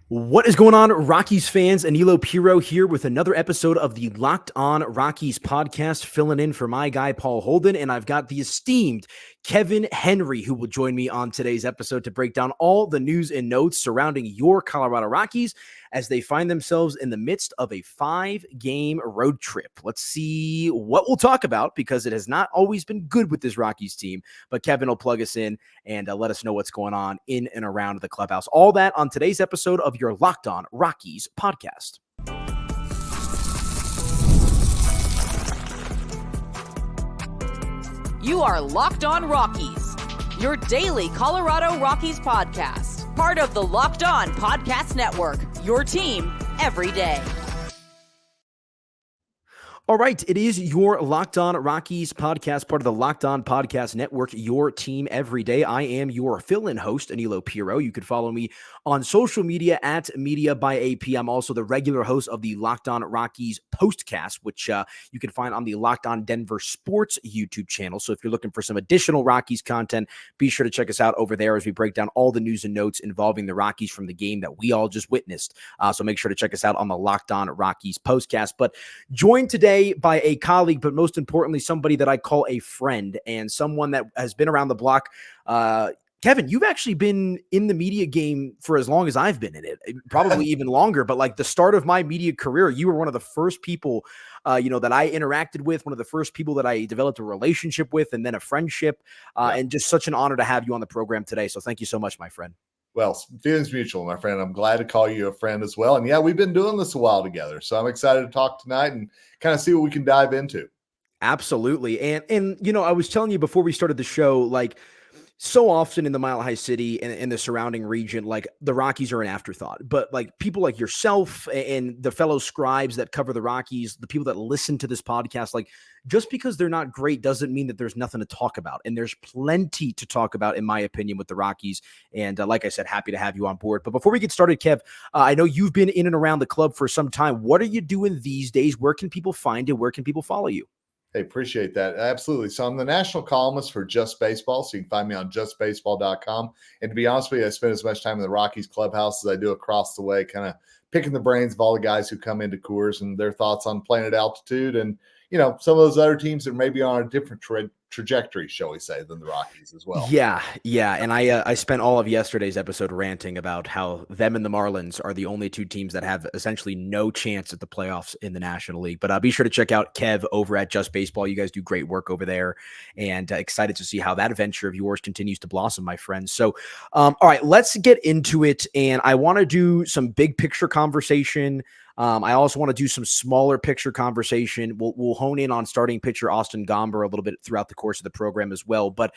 What is going on, Rockies fans? Aniello Piro here with another episode of the Locked On Rockies podcast, filling in for my guy, Paul Holden. And I've got the esteemed Kevin Henry, who will join me on today's episode to break down all the news and notes surrounding your Colorado Rockies as they find themselves in the midst of a 5-game road trip. Let's see what we'll talk about, because it has not always been good with this Rockies team. But Kevin will plug us in and let us know what's going on in and around the clubhouse. All that on today's episode of your Locked On Rockies podcast. You are Locked On Rockies, your daily Colorado Rockies podcast. Part of the Locked On Podcast Network, your team every day. All right, it is your Locked On Rockies podcast, part of the Locked On Podcast Network, your team every day. I am your fill-in host, Aniello Piro. You can follow me on social media at Media by AP. I'm also the regular host of the Locked On Rockies postcast, which you can find on the Locked On Denver Sports YouTube channel. So if you're looking for some additional Rockies content, be sure to check us out over there as we break down all the news and notes involving the Rockies from the game that we all just witnessed. So make sure to check us out on the Locked On Rockies postcast. But joined today by a colleague, but most importantly, somebody that I call a friend and someone that has been around the block. Kevin, you've actually been in the media game for as long as I've been in it, probably even longer, but like the start of my media career, you were one of the first people, that I interacted with, one of the first people that I developed a relationship with, and then a friendship, and just such an honor to have you on the program today. So thank you so much, my friend. Well, feelings mutual, my friend. I'm glad to call you a friend as well. And yeah, we've been doing this a while together. So I'm excited to talk tonight and kind of see what we can dive into. Absolutely. And I was telling you before we started the show, like, so often in the Mile High City and in the surrounding region, like the Rockies are an afterthought, but like people like yourself and the fellow scribes that cover the Rockies, the people that listen to this podcast, like just because they're not great doesn't mean that there's nothing to talk about. And there's plenty to talk about, in my opinion, with the Rockies. And like I said, happy to have you on board. But before we get started, Kev, I know you've been in and around the club for some time. What are you doing these days? Where can people find you? Where can people follow you? Hey, appreciate that. Absolutely. So I'm the national columnist for Just Baseball. So you can find me on justbaseball.com. And to be honest with you, I spend as much time in the Rockies clubhouse as I do across the way, kind of picking the brains of all the guys who come into Coors and their thoughts on playing at altitude and, some of those other teams that may be on a different trajectory, shall we say, than the Rockies as well. Yeah. And I spent all of yesterday's episode ranting about how them and the Marlins are the only two teams that have essentially no chance at the playoffs in the National League. But be sure to check out Kev over at Just Baseball. You guys do great work over there, and excited to see how that adventure of yours continues to blossom, my friends. So, all right, let's get into it. And I want to do some big picture conversation. I also want to do some smaller picture conversation. We'll hone in on starting pitcher Austin Gomber a little bit throughout the course of the program as well. But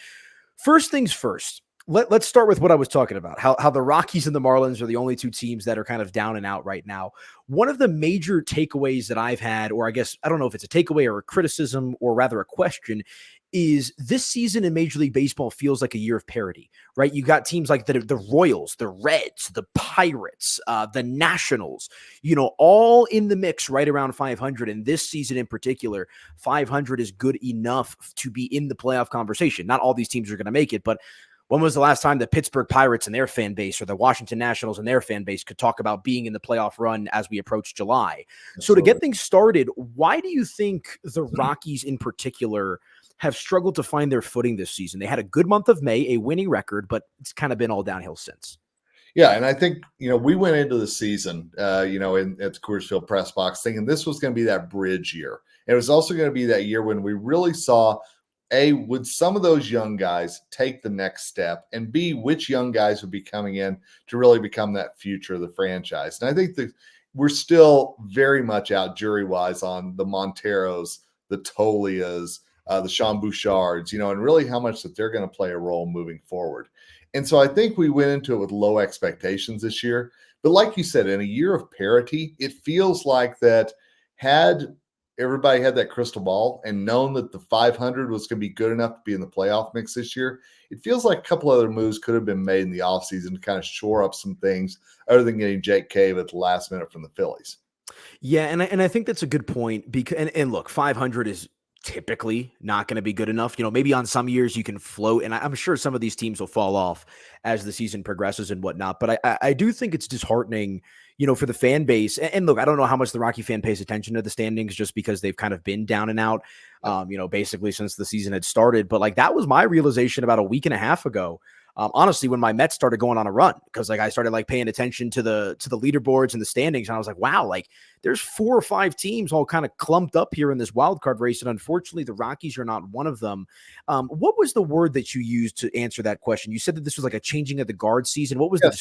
first things first, let's start with what I was talking about, how the Rockies and the Marlins are the only two teams that are kind of down and out right now. One of the major takeaways that I've had, or I guess, I don't know if it's a takeaway or a criticism or rather a question, is this season in Major League Baseball feels like a year of parity, right? You got teams like the Royals, the Reds, the Pirates, the Nationals, all in the mix right around 500. And this season in particular, 500 is good enough to be in the playoff conversation. Not all these teams are going to make it, but when was the last time the Pittsburgh Pirates and their fan base or the Washington Nationals and their fan base could talk about being in the playoff run as we approach July? Absolutely. So to get things started, why do you think the Rockies in particular have struggled to find their footing this season? They had a good month of May, a winning record, but it's kind of been all downhill since. Yeah, and I think, we went into the season, at the Coors Field press box thinking this was going to be that bridge year. And it was also going to be that year when we really saw, A, would some of those young guys take the next step, and B, which young guys would be coming in to really become that future of the franchise. And I think that we're still very much out jury-wise on the Monteros, the Tolias, the Sean Bouchards, and really how much that they're going to play a role moving forward. And so I think we went into it with low expectations this year. But like you said, in a year of parity, it feels like that had everybody had that crystal ball and known that the 500 was going to be good enough to be in the playoff mix this year, it feels like a couple other moves could have been made in the offseason to kind of shore up some things other than getting Jake Cave at the last minute from the Phillies. Yeah, and I think that's a good point. Because and look, 500 is typically not going to be good enough. Maybe on some years you can float, and I'm sure some of these teams will fall off as the season progresses and whatnot. But I do think it's disheartening, for the fan base. And look, I don't know how much the Rocky fan pays attention to the standings just because they've kind of been down and out, basically since the season had started. But like, that was my realization about a week and a half ago. Honestly, when my Mets started going on a run, because like I started like paying attention to the leaderboards and the standings, and I was like, wow, like there's 4 or 5 teams all kind of clumped up here in this wild card race, and unfortunately, the Rockies are not one of them. What was the word that you used to answer that question? You said that this was like a changing of the guard season. What was that?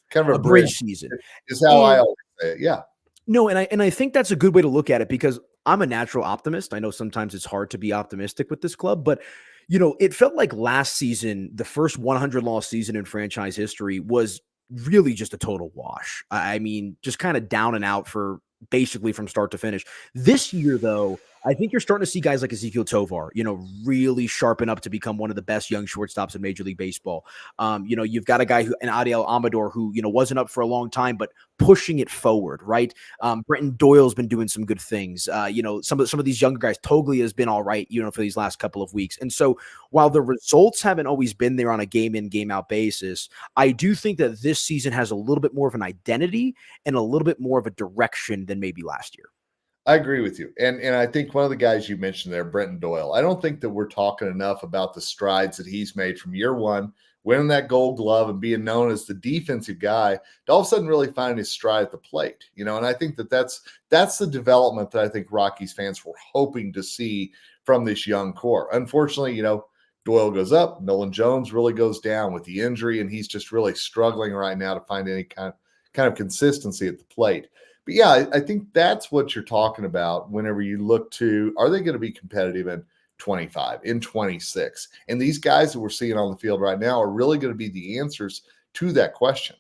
Kind of a bridge season is how I always say it. Yeah. No, and I think that's a good way to look at it because I'm a natural optimist. I know sometimes it's hard to be optimistic with this club, but it felt like last season, the first 100-loss season in franchise history, was really just a total wash. I mean, just kind of down and out for basically from start to finish. This year, though, I think you're starting to see guys like Ezequiel Tovar, really sharpen up to become one of the best young shortstops in Major League Baseball. You've got a guy an Aniello Piro who, wasn't up for a long time, but pushing it forward, right? Brenton Doyle's been doing some good things. Some of these younger guys, Toglia has been all right, for these last couple of weeks. And so while the results haven't always been there on a game in, game out basis, I do think that this season has a little bit more of an identity and a little bit more of a direction than maybe last year. I agree with you. And I think one of the guys you mentioned there, Brenton Doyle, I don't think that we're talking enough about the strides that he's made from year one, winning that Gold Glove and being known as the defensive guy, to all of a sudden really finding his stride at the plate. And I think that's the development that I think Rockies fans were hoping to see from this young core. Unfortunately, Doyle goes up, Nolan Jones really goes down with the injury, and he's just really struggling right now to find any kind of consistency at the plate. But yeah, I think that's what you're talking about whenever you look to, are they going to be competitive in 25, in 26? And these guys that we're seeing on the field right now are really going to be the answers to that question.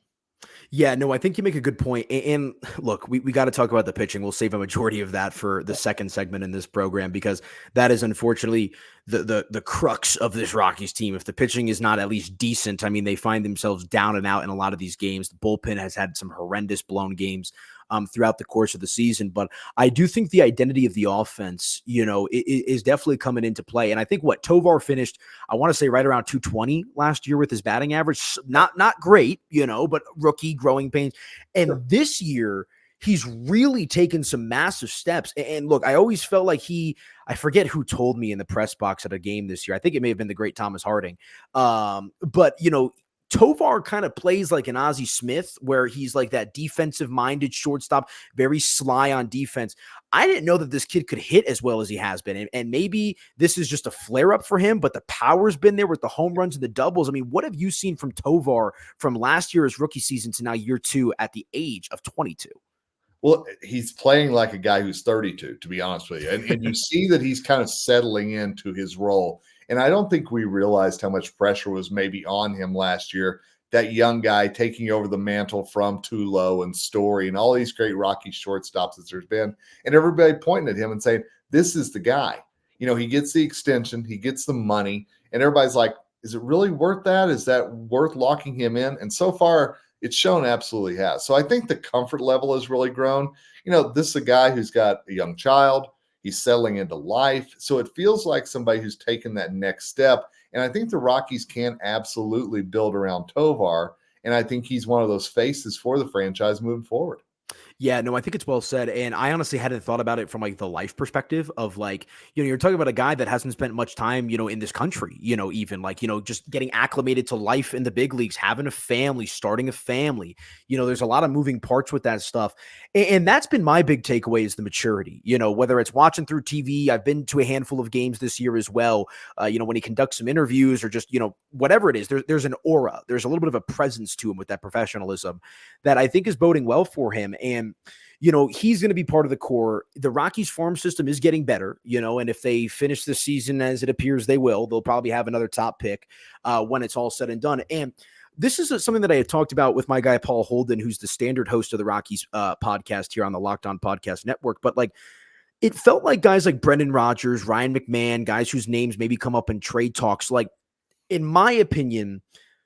Yeah, no, I think you make a good point. And look, we got to talk about the pitching. We'll save a majority of that for the second segment in this program, because that is unfortunately the crux of this Rockies team. If the pitching is not at least decent, I mean, they find themselves down and out in a lot of these games. The bullpen has had some horrendous blown games throughout the course of the season. But I do think the identity of the offense, is definitely coming into play. And I think Tovar finished, I want to say right around 220 last year with his batting average. Not great, but rookie growing pains. And this year, he's really taken some massive steps. And look, I always felt like I forget who told me in the press box at a game this year. I think it may have been the great Thomas Harding. But Tovar kind of plays like an Ozzie Smith, where he's like that defensive-minded shortstop, very sly on defense. I didn't know that this kid could hit as well as he has been. And maybe this is just a flare-up for him, but the power's been there with the home runs and the doubles. I mean, what have you seen from Tovar from last year's rookie season to now year 2 at the age of 22? Well, he's playing like a guy who's 32, to be honest with you. And you see that he's kind of settling into his role. And I don't think we realized how much pressure was maybe on him last year. That young guy taking over the mantle from Tulo and Story and all these great Rocky shortstops that there's been. And everybody pointing at him and saying, this is the guy. He gets the extension, he gets the money. And everybody's like, is it really worth that? Is that worth locking him in? And so far, it's shown absolutely has. So I think the comfort level has really grown. This is a guy who's got a young child. He's settling into life. So it feels like somebody who's taken that next step. And I think the Rockies can absolutely build around Tovar. And I think he's one of those faces for the franchise moving forward. Yeah, no, I think it's well said. And I honestly hadn't thought about it from like the life perspective of like, you're talking about a guy that hasn't spent much time, in this country, even like, just getting acclimated to life in the big leagues, having a family, starting a family, there's a lot of moving parts with that stuff. And that's been my big takeaway is the maturity, whether it's watching through TV, I've been to a handful of games this year as well. When he conducts some interviews or just, whatever it is, there's an aura, there's a little bit of a presence to him with that professionalism that I think is boding well for him. And he's going to be part of the core. The Rockies farm system is getting better, and if they finish this season as it appears they will, they'll probably have another top pick when it's all said and done. And this is something that I had talked about with my guy, Paul Holden, who's the standard host of the Rockies podcast here on the Locked On Podcast Network. But like, it felt like guys like Brendan Rodgers, Ryan McMahon, guys whose names maybe come up in trade talks, like, in my opinion,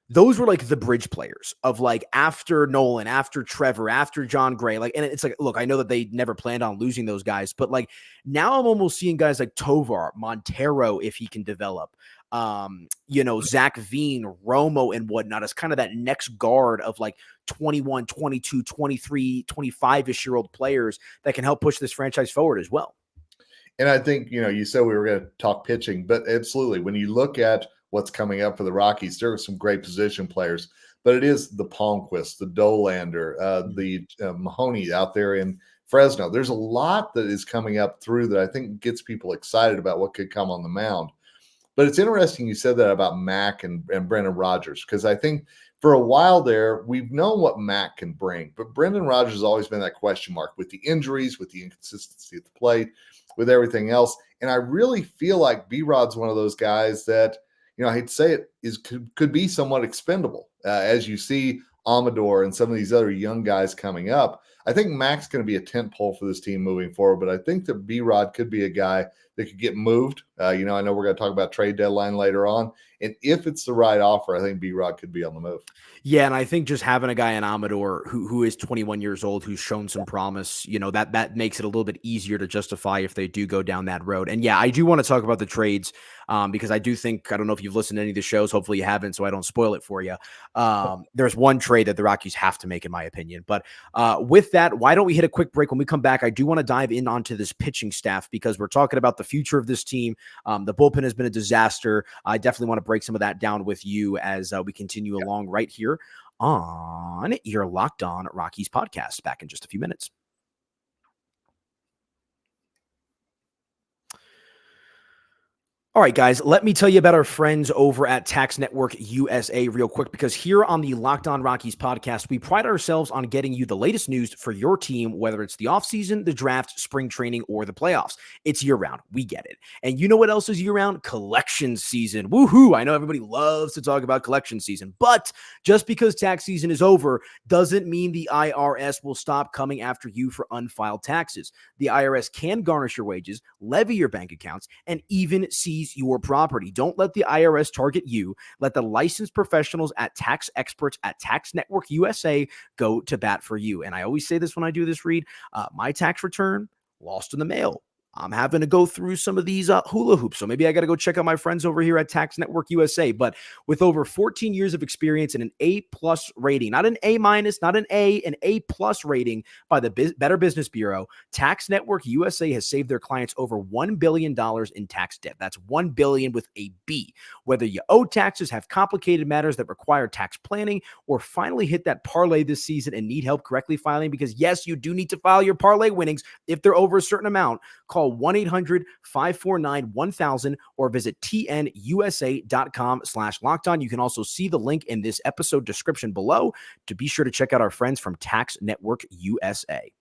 those were like the bridge players of like after Nolan, after Trevor, after John Gray. Like, and it's like, look, I know that they never planned on losing those guys, but like now I'm almost seeing guys like Tovar, Montero, if he can develop, Zach Veen, Romo and whatnot as kind of that next guard of like 21, 22, 23, 25-ish year old players that can help push this franchise forward as well. And I think, you said we were going to talk pitching, but absolutely, when you look at what's coming up for the Rockies, there are some great position players, but it is the Palmquist, the Dolander, the Mahoney out there in Fresno. There's a lot that is coming up through that I think gets people excited about what could come on the mound. But it's interesting you said that about Mac and Brendan Rodgers, because I think for a while there, we've known what Mac can bring, but Brendan Rodgers has always been that question mark with the injuries, with the inconsistency at the plate, with everything else. And I really feel like B-Rod's one of those guys that, I hate to say it, could be somewhat expendable. As you see Amador and some of these other young guys coming up, I think Mac's going to be a tent pole for this team moving forward, but I think that B-Rod could be a guy that could get moved. I know we're going to talk about trade deadline later on. And if it's the right offer, I think B-Rod could be on the move. Yeah, and I think just having a guy in Amador who is 21 years old, who's shown some promise, that makes it a little bit easier to justify if they do go down that road. And yeah, I do want to talk about the trades because I do think, I don't know if you've listened to any of the shows, hopefully you haven't, so I don't spoil it for you. There's one trade that the Rockies have to make, in my opinion. But with that, why don't we hit a quick break? When we come back, I do want to dive in onto this pitching staff because we're talking about the future of this team. The bullpen has been a disaster. I definitely want to break some of that down with you as we continue along right here on your Locked On Rockies podcast. Back in just a few minutes. All right, guys, let me tell you about our friends over at Tax Network USA real quick, because here on the Locked On Rockies podcast, we pride ourselves on getting you the latest news for your team, whether it's the offseason, the draft, spring training, or the playoffs. It's year-round. We get it. And you know what else is year-round? Collection season. Woohoo! I know everybody loves to talk about collection season, but just because tax season is over doesn't mean the IRS will stop coming after you for unfiled taxes. The IRS can garnish your wages, levy your bank accounts, and even seize your property. Don't let the IRS target you. Let the licensed professionals at tax experts at Tax Network USA go to bat for you. And I always say this when I do this read, my tax return lost in the mail. I'm having to go through some of these hula hoops. So maybe I got to go check out my friends over here at Tax Network USA. But with over 14 years of experience and an A+ rating, not an A-, not an A, an A+ rating by the Better Business Bureau, Tax Network USA has saved their clients over $1 billion in tax debt. That's $1 billion with a B. Whether you owe taxes, have complicated matters that require tax planning, or finally hit that parlay this season and need help correctly filing, because yes, you do need to file your parlay winnings if they're over a certain amount, call 1-800-549-1000 or visit tnusa.com/lockedon. You can also see the link in this episode description below to be sure to check out our friends from Tax Network USA.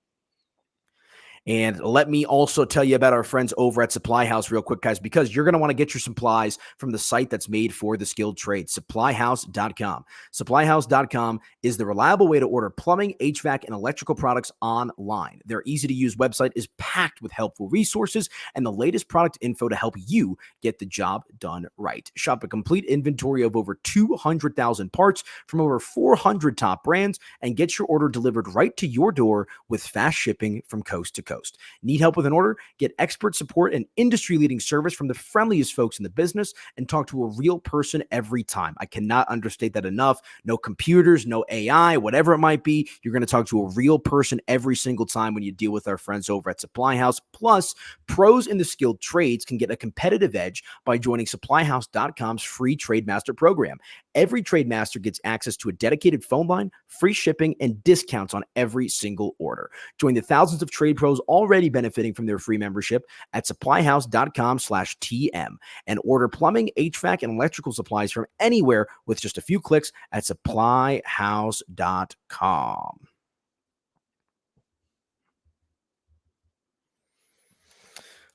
And let me also tell you about our friends over at SupplyHouse real quick, guys, because you're going to want to get your supplies from the site that's made for the skilled trade, SupplyHouse.com. SupplyHouse.com is the reliable way to order plumbing, HVAC, and electrical products online. Their easy-to-use website is packed with helpful resources and the latest product info to help you get the job done right. Shop a complete inventory of over 200,000 parts from over 400 top brands and get your order delivered right to your door with fast shipping from coast to coast. Need help with an order? Get expert support and industry-leading service from the friendliest folks in the business and talk to a real person every time. I cannot understate that enough. No computers, no AI, whatever it might be. You're going to talk to a real person every single time when you deal with our friends over at SupplyHouse. Plus, pros in the skilled trades can get a competitive edge by joining SupplyHouse.com's free Trade Master program. Every Trade Master gets access to a dedicated phone line, free shipping, and discounts on every single order. Join the thousands of trade pros already benefiting from their free membership at supplyhouse.com/TM and order plumbing, HVAC, and electrical supplies from anywhere with just a few clicks at supplyhouse.com.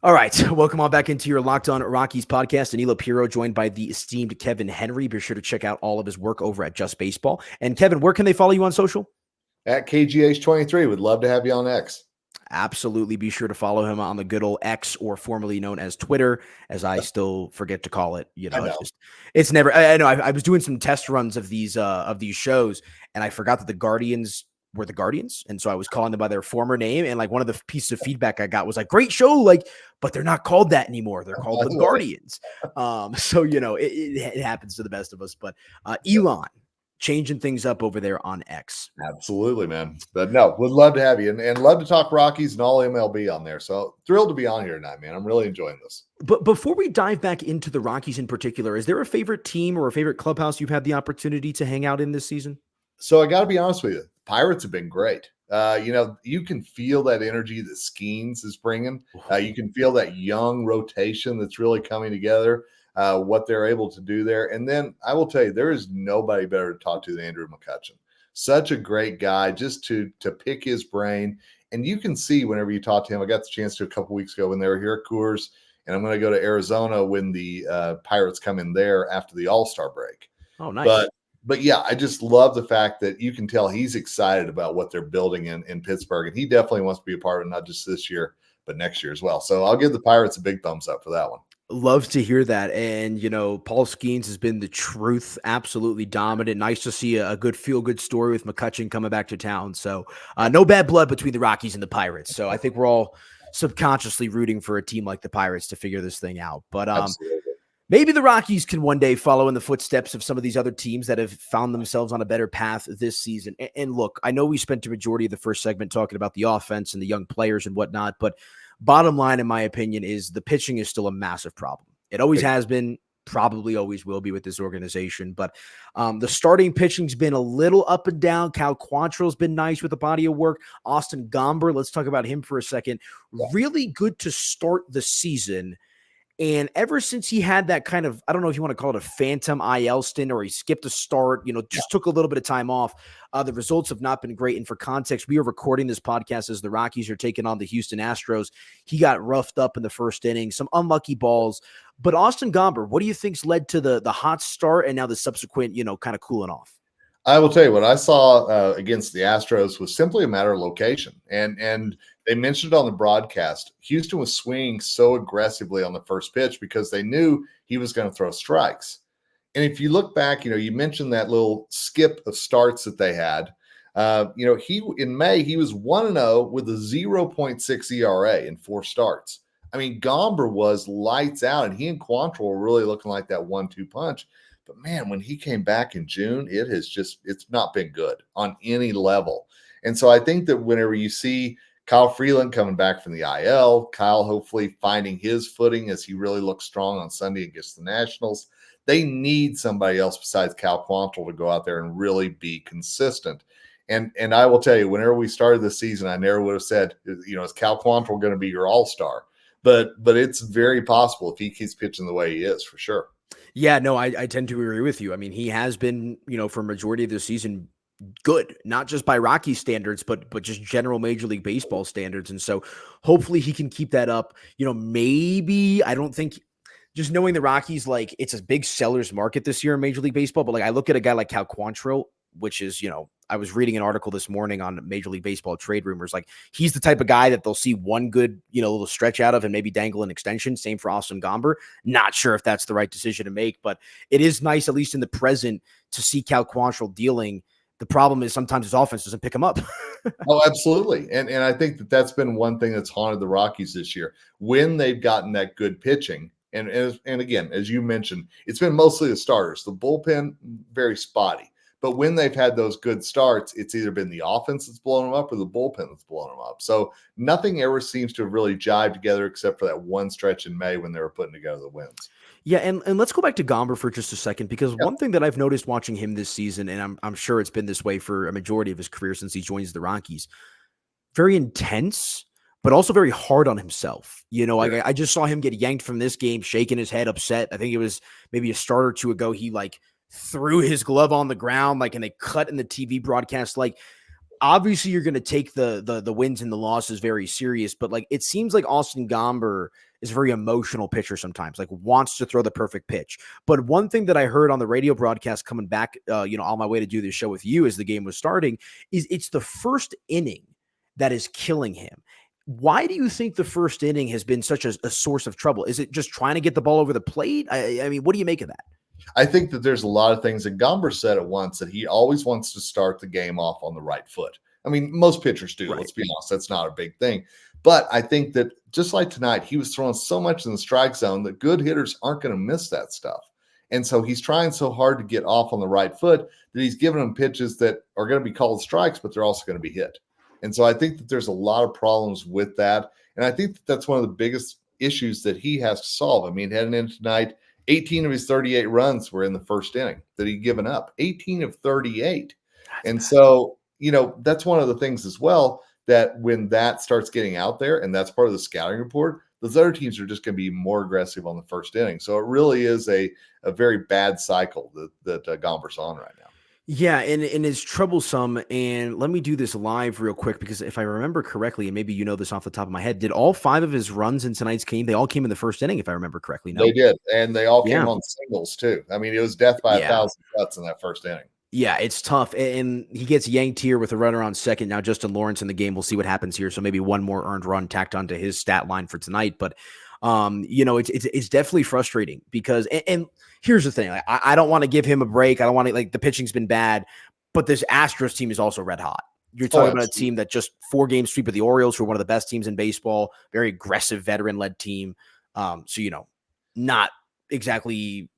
All right, welcome on back into your Locked On Rockies podcast. Aniello Piro joined by the esteemed Kevin Henry. Be sure to check out all of his work over at Just Baseball. And Kevin, where can they follow you on social? At KGH23. Would love to have you on X. absolutely. Be sure to follow him on the good old X, or formerly known as Twitter, as I still forget to call it. I know. It's never, I know I was doing some test runs of these shows, and I forgot that the Guardians were the Guardians. And so I was calling them by their former name. And like one of the pieces of feedback I got was like, great show. Like, but they're not called that anymore. They're called the Guardians. So, it happens to the best of us, but Elon changing things up over there on X. Absolutely, man. But no, would love to have you and love to talk Rockies and all MLB on there. So thrilled to be on here tonight, man. I'm really enjoying this. But before we dive back into the Rockies in particular, is there a favorite team or a favorite clubhouse you've had the opportunity to hang out in this season? So I got to be honest with you. Pirates have been great. You can feel that energy that Skeens is bringing. You can feel that young rotation that's really coming together, what they're able to do there. And then I will tell you, there is nobody better to talk to than Andrew McCutchen. Such a great guy, just to pick his brain. And you can see whenever you talk to him, I got the chance to a couple weeks ago when they were here at Coors, and I'm going to go to Arizona when the Pirates come in there after the All-Star break. Oh, nice. But yeah, I just love the fact that you can tell he's excited about what they're building in Pittsburgh. And he definitely wants to be a part of it, not just this year, but next year as well. So I'll give the Pirates a big thumbs up for that one. Love to hear that. And, Paul Skeens has been the truth, absolutely dominant. Nice to see a good feel-good story with McCutchen coming back to town. So no bad blood between the Rockies and the Pirates. So I think we're all subconsciously rooting for a team like the Pirates to figure this thing out. But maybe the Rockies can one day follow in the footsteps of some of these other teams that have found themselves on a better path this season. And look, I know we spent the majority of the first segment talking about the offense and the young players and whatnot, but bottom line, in my opinion, is the pitching is still a massive problem. It always has been, probably always will be with this organization. But the starting pitching's been a little up and down. Cal Quantrill's been nice with the body of work. Austin Gomber, let's talk about him for a second. Yeah. Really good to start the season. And ever since he had that kind of, I don't know if you want to call it a phantom IL stint, or he skipped a start, took a little bit of time off, the results have not been great. And for context, we are recording this podcast as the Rockies are taking on the Houston Astros. He got roughed up in the first inning, some unlucky balls. But Austin Gomber, what do you think's led to the hot start and now the subsequent, kind of cooling off? I will tell you what I saw against the Astros was simply a matter of location. And they mentioned it on the broadcast. Houston was swinging so aggressively on the first pitch because they knew he was going to throw strikes. And if you look back, you mentioned that little skip of starts that they had. In May, he was 1-0 with a 0.6 ERA in 4 starts. I mean, Gomber was lights out, and he and Quantrill were really looking like that 1-2 punch. But man, when he came back in June, it's not been good on any level. And so I think that whenever you see Kyle Freeland coming back from the IL, Kyle hopefully finding his footing as he really looks strong on Sunday against the Nationals, they need somebody else besides Cal Quantrill to go out there and really be consistent. And I will tell you, whenever we started the season, I never would have said, is Cal Quantrill going to be your all-star? But it's very possible if he keeps pitching the way he is, for sure. Yeah, no, I tend to agree with you. I mean, he has been, for a majority of the season, good, not just by Rocky standards, but just general Major League Baseball standards. And so hopefully he can keep that up. Maybe, I don't think, just knowing the Rockies, like, it's a big seller's market this year in Major League Baseball. But like, I look at a guy like Cal Quantrill, which is, I was reading an article this morning on Major League Baseball trade rumors. Like, he's the type of guy that they'll see one good, little stretch out of and maybe dangle an extension. Same for Austin Gomber. Not sure if that's the right decision to make, but it is nice, at least in the present, to see Cal Quantrill dealing. The problem is sometimes his offense doesn't pick him up. Oh, absolutely. And I think that's been one thing that's haunted the Rockies this year. When they've gotten that good pitching, and again, as you mentioned, it's been mostly the starters. The bullpen, very spotty. But when they've had those good starts, it's either been the offense that's blown them up or the bullpen that's blown them up. So nothing ever seems to have really jived together except for that one stretch in May when they were putting together the wins. Yeah, and let's go back to Gomber for just a second, because one thing that I've noticed watching him this season, and I'm sure it's been this way for a majority of his career since he joins the Rockies, very intense, but also very hard on himself. I just saw him get yanked from this game, shaking his head, upset. I think it was maybe a start or two ago. He threw his glove on the ground, and they cut in the TV broadcast. Obviously you're going to take the wins and the losses very serious, but it seems like Austin Gomber is a very emotional pitcher sometimes, wants to throw the perfect pitch. But one thing that I heard on the radio broadcast coming back, on my way to do this show with you as the game was starting, is it's the first inning that is killing him. Why do you think the first inning has been such a source of trouble? Is it just trying to get the ball over the plate? I mean, what do you make of that? I think that there's a lot of things that Gomber said at once, that he always wants to start the game off on the right foot. I mean, most pitchers do. Right. Let's be honest. That's not a big thing. But I think that just like tonight, he was throwing so much in the strike zone that good hitters aren't going to miss that stuff. And so he's trying so hard to get off on the right foot that he's giving them pitches that are going to be called strikes, but they're also going to be hit. And so I think that there's a lot of problems with that. And I think that that's one of the biggest issues that he has to solve. I mean, heading into tonight, 18 of his 38 runs were in the first inning that he'd given up, 18 of 38. And so, that's one of the things as well, that when that starts getting out there, and that's part of the scouting report, those other teams are just going to be more aggressive on the first inning. So it really is a very bad cycle that Gomber's on right now. Yeah, and it's troublesome. And let me do this live real quick, because if I remember correctly, and maybe you know this off the top of my head, did all 5 of his runs in tonight's game, they all came in the first inning, if I remember correctly? No? They did, and they all came on singles too. I mean, it was death by 1,000 cuts in that first inning. Yeah, it's tough. And he gets yanked here with a runner on second. Now Justin Lawrence in the game. We'll see what happens here. So maybe one more earned run tacked onto his stat line for tonight. But it's definitely frustrating, because and here's the thing. I don't want to give him a break. I don't want to, the pitching's been bad, but this Astros team is also red hot. You're talking about a team that just 4-game sweep of the Orioles, who are one of the best teams in baseball, very aggressive veteran-led team. Not exactly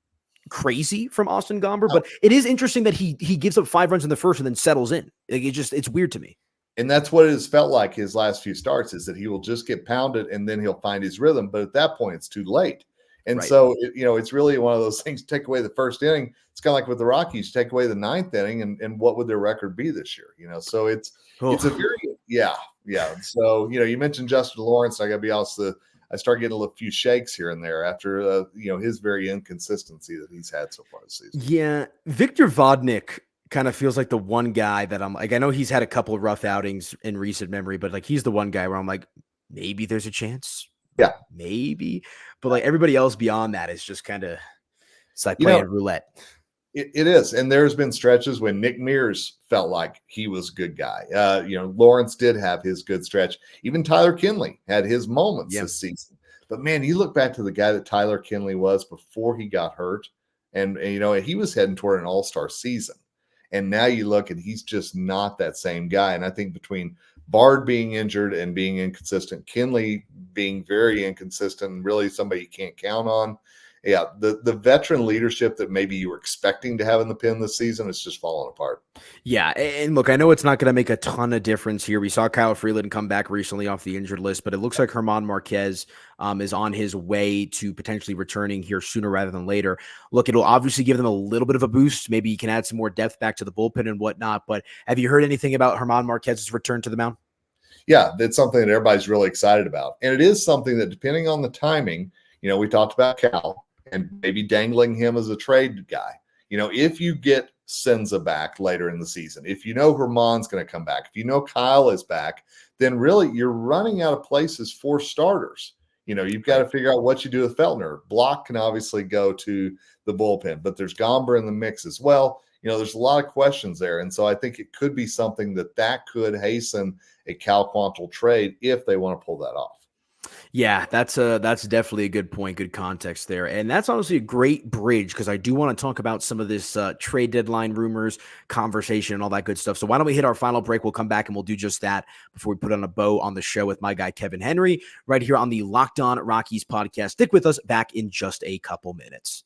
crazy from Austin Gomber, but it is interesting that he gives up 5 runs in the first and then settles in. It's weird to me. And that's what it has felt like his last few starts, is that he will just get pounded and then he'll find his rhythm. But at that point, it's too late. And so, it's really one of those things. Take away the first inning. It's kind of like with the Rockies, take away the 9th inning, and what would their record be this year? So it's a very, yeah. So, you mentioned Justin Lawrence. I got to be honest, I start getting a few shakes here and there after, his very inconsistency that he's had so far this season. Yeah. Victor Vodnik kind of feels like the one guy that I'm like, I know he's had a couple of rough outings in recent memory, but he's the one guy where I'm like, maybe there's a chance. Yeah, maybe. But everybody else beyond that is just kind of, it's like playing roulette. It is. And there's been stretches when Nick Mears felt like he was a good guy. Lawrence did have his good stretch. Even Tyler Kinley had his moments this season. But man, you look back to the guy that Tyler Kinley was before he got hurt, and he was heading toward an all-star season. And now you look and he's just not that same guy. And I think between Bard being injured and being inconsistent, Kinley being very inconsistent, and really somebody you can't count on. Yeah, the veteran leadership that maybe you were expecting to have in the pen this season is just falling apart. Yeah, and look, I know it's not going to make a ton of difference here. We saw Kyle Freeland come back recently off the injured list, but it looks like German Marquez is on his way to potentially returning here sooner rather than later. Look, it'll obviously give them a little bit of a boost. Maybe you can add some more depth back to the bullpen and whatnot, but have you heard anything about German Marquez's return to the mound? Yeah, that's something that everybody's really excited about. And it is something that, depending on the timing, we talked about Cal and maybe dangling him as a trade guy. If you get Senza back later in the season, if German's going to come back, if Kyle is back, then really you're running out of places for starters. You've got to figure out what you do with Feltner. Block can obviously go to the bullpen, but there's Gomber in the mix as well. There's a lot of questions there. And so I think it could be something that could hasten a Cal Quantrill trade if they want to pull that off. Yeah, that's definitely a good point, good context there. And that's honestly a great bridge, because I do want to talk about some of this trade deadline rumors, conversation, and all that good stuff. So why don't we hit our final break? We'll come back and we'll do just that before we put on a bow on the show with my guy, Kevin Henry, right here on the Locked On Rockies podcast. Stick with us, back in just a couple minutes.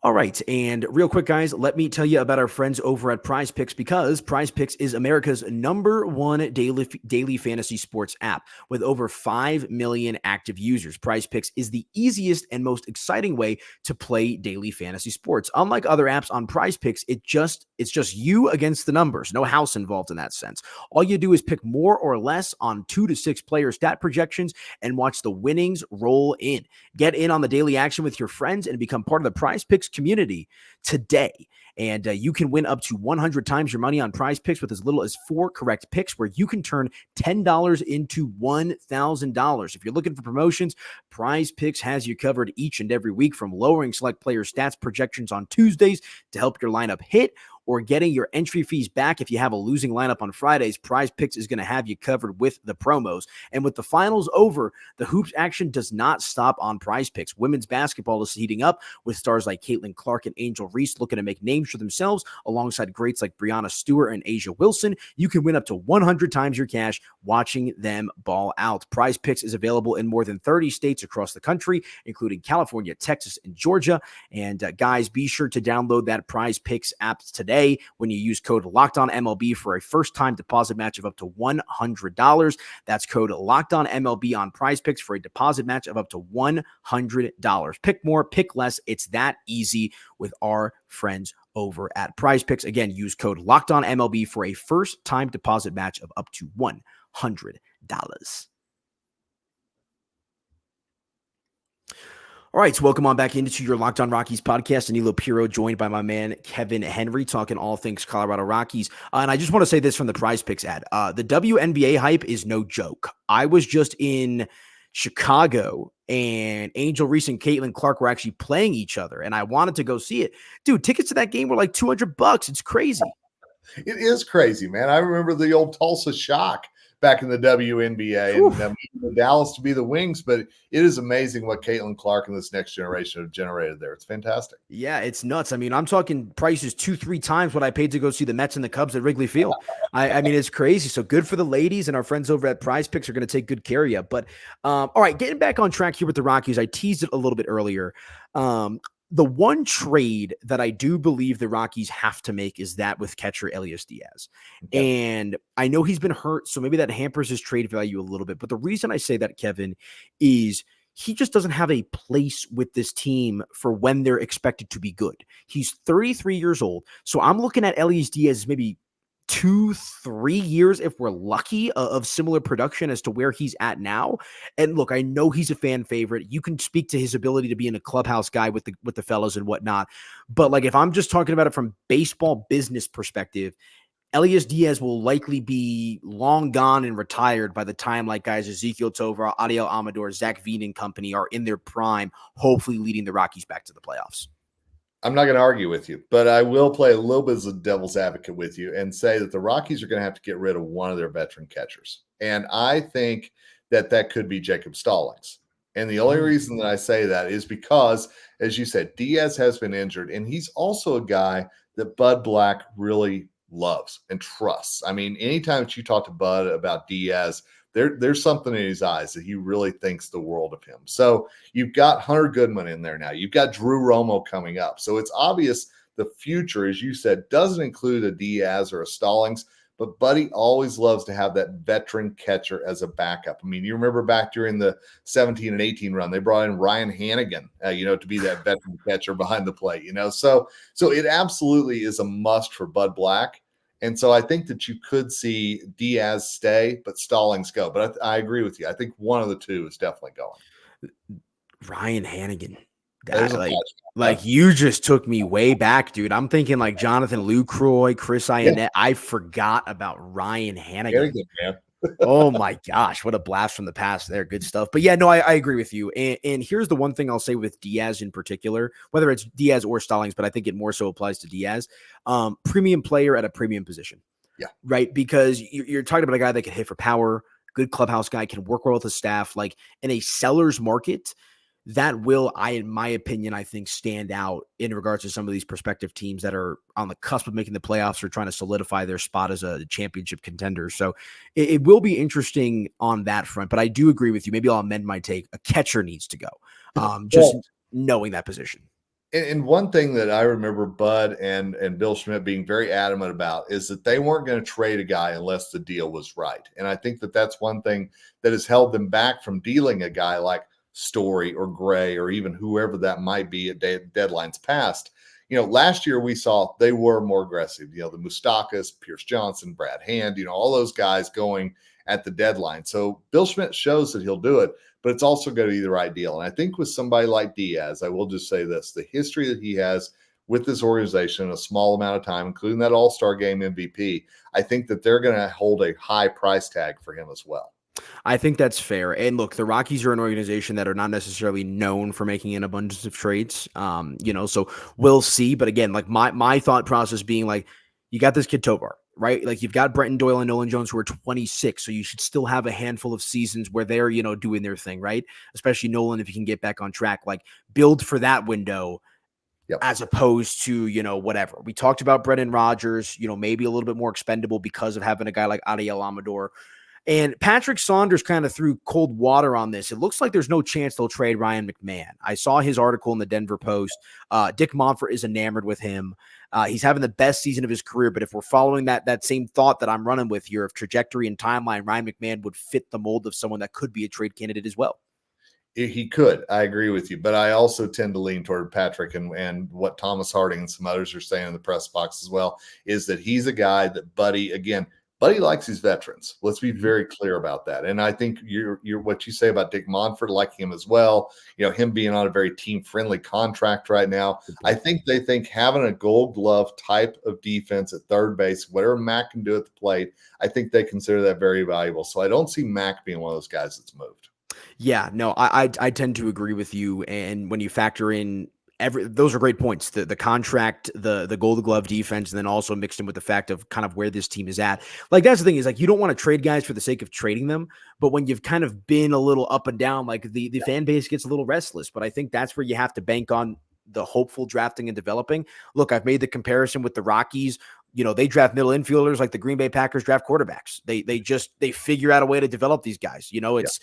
All right, and real quick, guys, let me tell you about our friends over at PrizePicks, because PrizePicks is America's #1 daily fantasy sports app with over 5 million active users. PrizePicks is the easiest and most exciting way to play daily fantasy sports. Unlike other apps on PrizePicks, it's just you against the numbers. No house involved in that sense. All you do is pick more or less on 2 to 6 player stat projections and watch the winnings roll in. Get in on the daily action with your friends and become part of the PrizePicks community today. And you can win up to 100 times your money on PrizePicks with as little as 4 correct picks, where you can turn $10 into $1,000. If you're looking for promotions, PrizePicks has you covered each and every week, from lowering select player stats projections on Tuesdays to help your lineup hit, or getting your entry fees back if you have a losing lineup on Fridays, PrizePicks is going to have you covered with the promos. And with the finals over, the hoops action does not stop on PrizePicks. Women's basketball is heating up with stars like Caitlin Clark and Angel Reese looking to make names for themselves alongside greats like Brianna Stewart and Asia Wilson. You can win up to 100 times your cash watching them ball out. PrizePicks is available in more than 30 states across the country, including California, Texas, and Georgia. And guys, be sure to download that PrizePicks app today when you use code LOCKEDONMLB for a first-time deposit match of up to $100. That's code LOCKEDONMLB on PrizePicks for a deposit match of up to $100. Pick more, pick less. It's that easy with our friends over at PrizePicks. Again, use code LOCKEDONMLB for a first-time deposit match of up to $100. All right, so welcome on back into your Locked On Rockies podcast. Aniello Piro joined by my man Kevin Henry, talking all things Colorado Rockies. And I just want to say this from the PrizePicks ad. The WNBA hype is no joke. I was just in Chicago, and Angel Reese and Caitlin Clark were actually playing each other, and I wanted to go see it. Dude, tickets to that game were like $200. It's crazy. It is crazy, man. I remember the old Tulsa Shock back in the WNBA, and Dallas to be the Wings, but it is amazing what Caitlin Clark and this next generation have generated there. It's fantastic. Yeah, it's nuts. I mean, I'm talking prices 2-3 times what I paid to go see the Mets and the Cubs at Wrigley Field. I mean, it's crazy. So good for the ladies, and our friends over at PrizePicks are going to take good care of you. But all right, getting back on track here with the Rockies, I teased it a little bit earlier. The one trade that I do believe the Rockies have to make is that with catcher Elias Diaz. Okay. And I know he's been hurt, so maybe that hampers his trade value a little bit. But the reason I say that, Kevin, is he just doesn't have a place with this team for when they're expected to be good. He's 33 years old. So I'm looking at Elias Diaz as maybe 2-3 years, if we're lucky, of similar production as to where he's at now. And look, I know he's a fan favorite. You can speak to his ability to be in a clubhouse guy with the fellows and whatnot. But like, if I'm just talking about it from baseball business perspective, Elias Diaz will likely be long gone and retired by the time like guys Ezequiel Tovar, Adiel Amador, Zach Veen and company are in their prime, hopefully leading the Rockies back to the playoffs. I'm not going to argue with you, but I will play a little bit as a devil's advocate with you and say that the Rockies are going to have to get rid of one of their veteran catchers. And I think that could be Jacob Stallings. And the only reason that I say that is because, as you said, Diaz has been injured, and he's also a guy that Bud Black really loves and trusts. I mean, anytime that you talk to Bud about Diaz, there's something in his eyes that he really thinks the world of him. So you've got Hunter Goodman in there now. You've got Drew Romo coming up. So it's obvious the future, as you said, doesn't include a Diaz or a Stallings, but Buddy always loves to have that veteran catcher as a backup. I mean, you remember back during the 17 and 18 run, they brought in Ryan Hannigan, to be that veteran catcher behind the plate, So it absolutely is a must for Bud Black. And so I think that you could see Diaz stay, but Stallings go. But I agree with you. I think one of the two is definitely going. Ryan Hannigan. You just took me way back, dude. I'm thinking like Jonathan Lucroy, Chris Ionnet. Yeah. I forgot about Ryan Hannigan. Hannigan, man. Oh my gosh, what a blast from the past there. Good stuff. But yeah, no, I agree with you. And here's the one thing I'll say with Diaz in particular, whether it's Diaz or Stallings, but I think it more so applies to Diaz. Premium player at a premium position. Yeah. Right. Because you're talking about a guy that can hit for power, good clubhouse guy, can work well with the staff, like in a seller's market. That will, in my opinion, I think stand out in regards to some of these prospective teams that are on the cusp of making the playoffs or trying to solidify their spot as a championship contender. So it will be interesting on that front, but I do agree with you. Maybe I'll amend my take. A catcher needs to go, knowing that position. And one thing that I remember Bud and Bill Schmidt being very adamant about is that they weren't going to trade a guy unless the deal was right. And I think that that's one thing that has held them back from dealing a guy like Story or Gray or even whoever that might be at deadlines past. Last year we saw they were more aggressive. The Moustakas, Pierce Johnson, Brad Hand, all those guys going at the deadline. So Bill Schmidt shows that he'll do it, but it's also going to be the right deal. And I think with somebody like Diaz, I will just say this, the history that he has with this organization in a small amount of time, including that All-Star game MVP, I think that they're going to hold a high price tag for him as well. I think that's fair. And look, the Rockies are an organization that are not necessarily known for making an abundance of trades. So we'll see. But again, like my thought process being like, you got this kid Tovar, right? Like you've got Brenton, Doyle, and Nolan Jones who are 26. So you should still have a handful of seasons where they're, doing their thing, right? Especially Nolan, if you can get back on track, like build for that window. Yep. As opposed to, whatever. We talked about Brendan Rodgers, maybe a little bit more expendable because of having a guy like Aniello Piro. And Patrick Saunders kind of threw cold water on this. It looks like there's no chance they'll trade Ryan McMahon. I saw his article in the Denver Post. Dick Monfort is enamored with him. He's having the best season of his career. But if we're following that same thought that I'm running with here of trajectory and timeline, Ryan McMahon would fit the mold of someone that could be a trade candidate as well. He could. I agree with you. But I also tend to lean toward Patrick and what Thomas Harding and some others are saying in the press box as well, is that he's a guy that Buddy likes his veterans. Let's be very clear about that. And I think you're what you say about Dick Monfort liking him as well, him being on a very team-friendly contract right now. I think they think having a Gold Glove type of defense at third base, whatever Mac can do at the plate, I think they consider that very valuable. So I don't see Mac being one of those guys that's moved. Yeah, no, I tend to agree with you. And when you factor in those are great points. The contract, the Gold Glove defense, and then also mixed in with the fact of kind of where this team is at. Like that's the thing is like you don't want to trade guys for the sake of trading them, but when you've kind of been a little up and down, like the fan base gets a little restless. But I think that's where you have to bank on the hopeful drafting and developing. Look, I've made the comparison with the Rockies. They draft middle infielders like the Green Bay Packers draft quarterbacks. They figure out a way to develop these guys. It's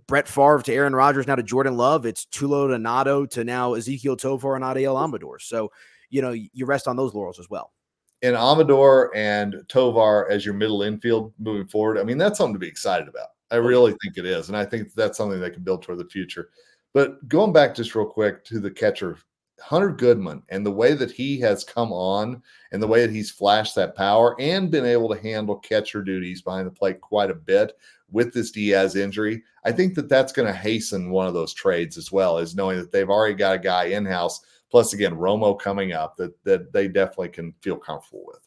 Brett Favre to Aaron Rodgers, now to Jordan Love. It's Tulo to Nato to now Ezequiel Tovar and Aniello Piro. So, you rest on those laurels as well. And Amador and Tovar as your middle infield moving forward, I mean, that's something to be excited about. I really think it is. And I think that's something they can build toward the future. But going back just real quick to the catcher, Hunter Goodman, and the way that he has come on and the way that he's flashed that power and been able to handle catcher duties behind the plate quite a bit with this Diaz injury, I think that that's going to hasten one of those trades as well, as knowing that they've already got a guy in-house, plus, again, Romo coming up that they definitely can feel comfortable with.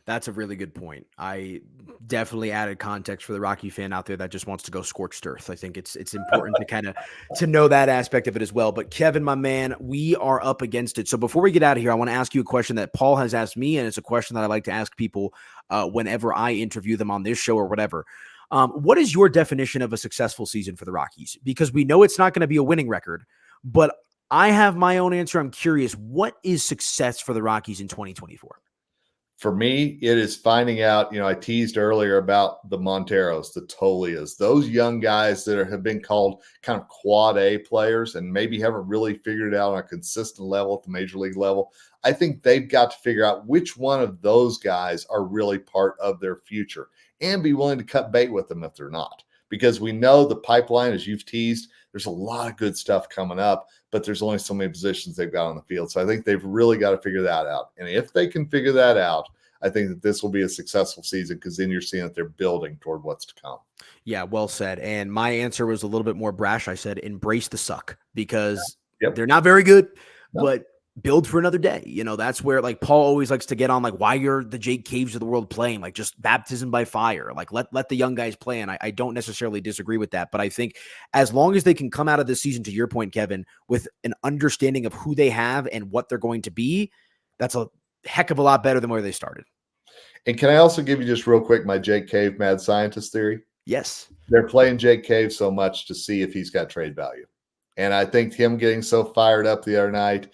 That's a really good point. I definitely added context for the Rocky fan out there that just wants to go scorched earth. I think it's important to know that aspect of it as well. But Kevin, my man, we are up against it. So before we get out of here, I want to ask you a question that Paul has asked me, and it's a question that I like to ask people whenever I interview them on this show or whatever. What is your definition of a successful season for the Rockies? Because we know it's not going to be a winning record, but I have my own answer. I'm curious, what is success for the Rockies in 2024? For me, it is finding out, I teased earlier about the Monteros, the Tolias, those young guys that have been called kind of quad A players and maybe haven't really figured it out on a consistent level at the major league level. I think they've got to figure out which one of those guys are really part of their future and be willing to cut bait with them if they're not. Because we know the pipeline, as you've teased, there's a lot of good stuff coming up, but there's only so many positions they've got on the field. So I think they've really got to figure that out. And if they can figure that out, I think that this will be a successful season because then you're seeing that they're building toward what's to come. Yeah, well said. And my answer was a little bit more brash. I said, embrace the suck because they're not very good, but build for another day. That's where like Paul always likes to get on, like why you're the Jake Caves of the world playing, like just baptism by fire, like let the young guys play. And I don't necessarily disagree with that, but I think as long as they can come out of this season, to your point, Kevin, with an understanding of who they have and what they're going to be, that's a heck of a lot better than where they started. And can I also give you just real quick my Jake Cave mad scientist theory? Yes. They're playing Jake Cave so much to see if he's got trade value. And I think him getting so fired up the other night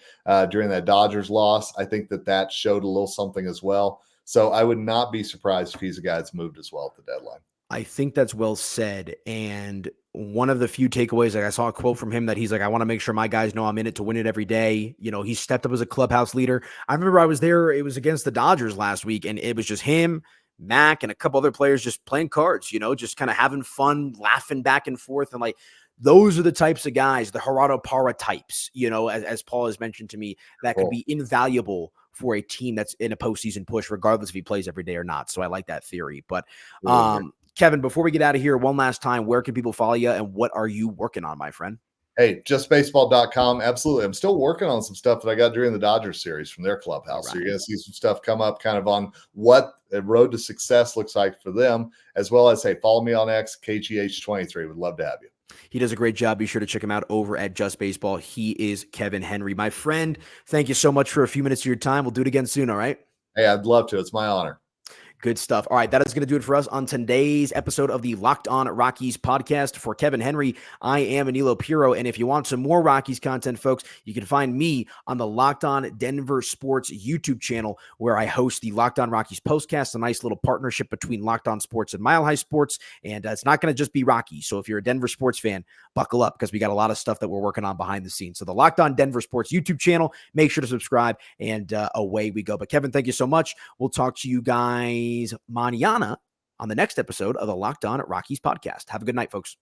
during that Dodgers loss, I think that showed a little something as well. So I would not be surprised if he's a guy that's moved as well at the deadline. I think that's well said. And one of the few takeaways, like I saw a quote from him that he's like, I want to make sure my guys know I'm in it to win it every day. He stepped up as a clubhouse leader. I remember I was there. It was against the Dodgers last week, and it was just him, Mac, and a couple other players just playing cards, just kind of having fun, laughing back and forth. And like, those are the types of guys, the Gerardo Parra types, as Paul has mentioned to me, that could be invaluable for a team that's in a postseason push, regardless if he plays every day or not. So I like that theory. But Kevin, before we get out of here, one last time, where can people follow you and what are you working on, my friend? Hey, justbaseball.com. Absolutely. I'm still working on some stuff that I got during the Dodgers series from their clubhouse. Right. So you're going to see some stuff come up kind of on what the road to success looks like for them, as well as, hey, follow me on X, KGH23. Would love to have you. He does a great job. Be sure to check him out over at Just Baseball. He is Kevin Henry. My friend, thank you so much for a few minutes of your time. We'll do it again soon, all right? Hey, I'd love to. It's my honor. Good stuff. All right, that is going to do it for us on today's episode of the Locked On Rockies podcast. For Kevin Henry, I am Aniello Piro, and if you want some more Rockies content, folks, you can find me on the Locked On Denver Sports YouTube channel, where I host the Locked On Rockies postcast, a nice little partnership between Locked On Sports and Mile High Sports, and it's not going to just be Rockies. So if you're a Denver sports fan, buckle up, because we got a lot of stuff that we're working on behind the scenes. So the Locked On Denver Sports YouTube channel, make sure to subscribe, and away we go. But Kevin, thank you so much. We'll talk to you guys mañana on the next episode of the Locked On Rockies podcast. Have a good night, folks.